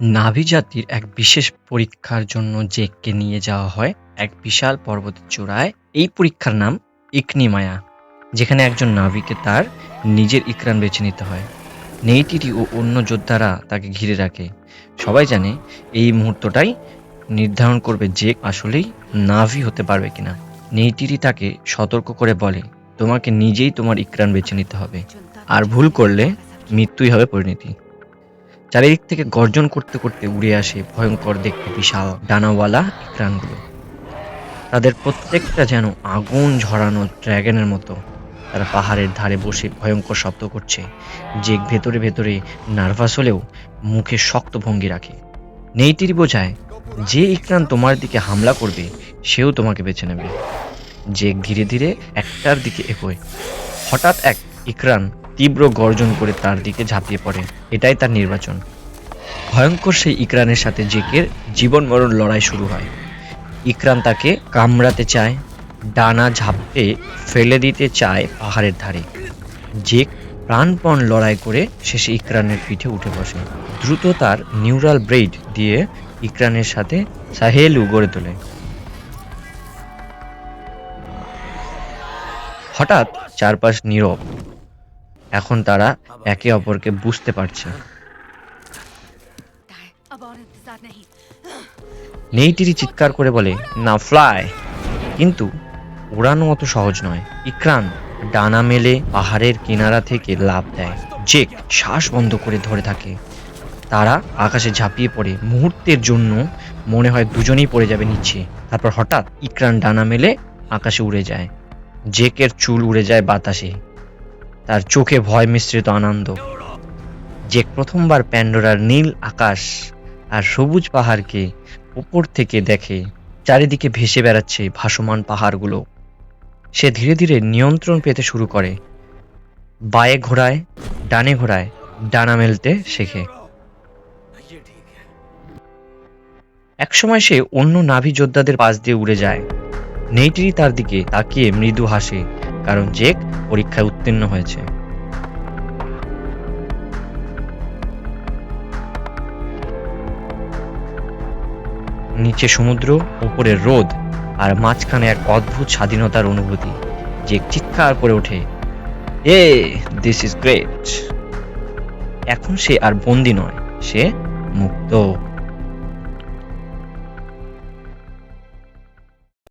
নাভি জাতির এক বিশেষ পরীক্ষার জন্য জেককে নিয়ে যাওয়া হয় এক বিশাল পর্বতের চূড়ায়। এই পরীক্ষার নাম ইকনিমায়া, যেখানে একজন নাভিকে তার নিজের ইকরান বেছে নিতে হয়। নেইটিরি ও অন্য যোদ্ধারা তাকে ঘিরে রাখে। সবাই জানে এই মুহূর্তটাই নির্ধারণ করবে জেক আসলেই নাভি হতে পারবে কিনা। নেইটিরি তাকে সতর্ক করে বলে, তোমাকে নিজেই তোমার ইকরান বেছে নিতে হবে, আর ভুল করলে মৃত্যুই হবে পরিণতি। চারিদিক থেকে গর্জন করতে করতে উড়ে আসে ভয়ঙ্কর দেখতে বিশাল ডানাওয়ালা ইকরানগুলো। তাদের প্রত্যেকটা যেন আগুন ঝরানো ড্র্যাগনের মতো। তারা পাহাড়ের ধারে বসে ভয়ঙ্কর শব্দ করছে। জেক ভেতরে ভেতরে নার্ভাস হলেও মুখে শক্ত ভঙ্গি রাখে। নেইটিরি বোঝায়, যে ইকরান তোমার দিকে হামলা করবে সেও তোমাকে বেছে নেবে। জেক ধীরে ধীরে একটার দিকে এগোয়। হঠাৎ এক ইকরান তীব্র গর্জন করে তার দিকে ঝাঁপিয়ে পড়ে। এটাই তার নির্বাচন। ভয়ঙ্কর সেই ইকরানের সাথে জেকের জীবন মরণ লড়াই শুরু হয়। ইকরান তাকে কামড়াতে চায়, ডানা ঝাপটে ফেলে দিতে চায় পাহাড়ের ধারে। জেক প্রাণপণ লড়াই করে শেষে ইকরানের পিঠে উঠে বসে। দ্রুত তার নিউরাল ব্রেড দিয়ে ইকরানের সাথে সাহেলু গড়ে তোলে। হঠাৎ চারপাশ নীরব। এখন তারা একে অপরকে বুঝতে পারছে। নেইটিরি চিৎকার করে বলে, না ফ্লাই। কিন্তু উড়ানো অত সহজ নয়। ইকরান ডানা মেলে পাহাড়ের কিনারা থেকে লাফ দেয়। জেক শ্বাস বন্ধ করে ধরে থাকে। তারা আকাশে ঝাঁপিয়ে পড়ে। মুহূর্তের জন্য মনে হয় দুজনেই পড়ে যাবে নিচে। তারপর হঠাৎ ইকরান ডানা মেলে আকাশে উড়ে যায়। জেকের চুল উড়ে যায় বাতাসে। তার চোখে ভয় মিশ্রিত আনন্দ। জেক প্রথমবার প্যান্ডোরার নীল আকাশ আর সবুজ পাহাড়কে উপর থেকে দেখে। চারিদিকে ভেসে বেড়াচ্ছে ভাসমান পাহাড়গুলো। সে ধীরে ধীরে নিয়ন্ত্রণ পেতে শুরু করে। বায়ে ঘোড়ায়, ডানে ঘোড়ায় ডানা মেলতে শেখে। একসময় সে অন্য নাভি যোদ্ধাদের পাশ দিয়ে উড়ে যায়। নেইটিরি তার দিকে তাকিয়ে মৃদু হাসে, কারণ জেক পরীক্ষায় উত্তীর্ণ হয়েছে। নিচে সমুদ্র, উপরে রোদ, আর মাঝখানে এক অদ্ভুত স্বাধীনতার অনুভূতি। জেক চিৎকার করে ওঠে, এ দিস ইজ গ্রেট। এখন সে আর বন্দী নয়, সে মুক্ত।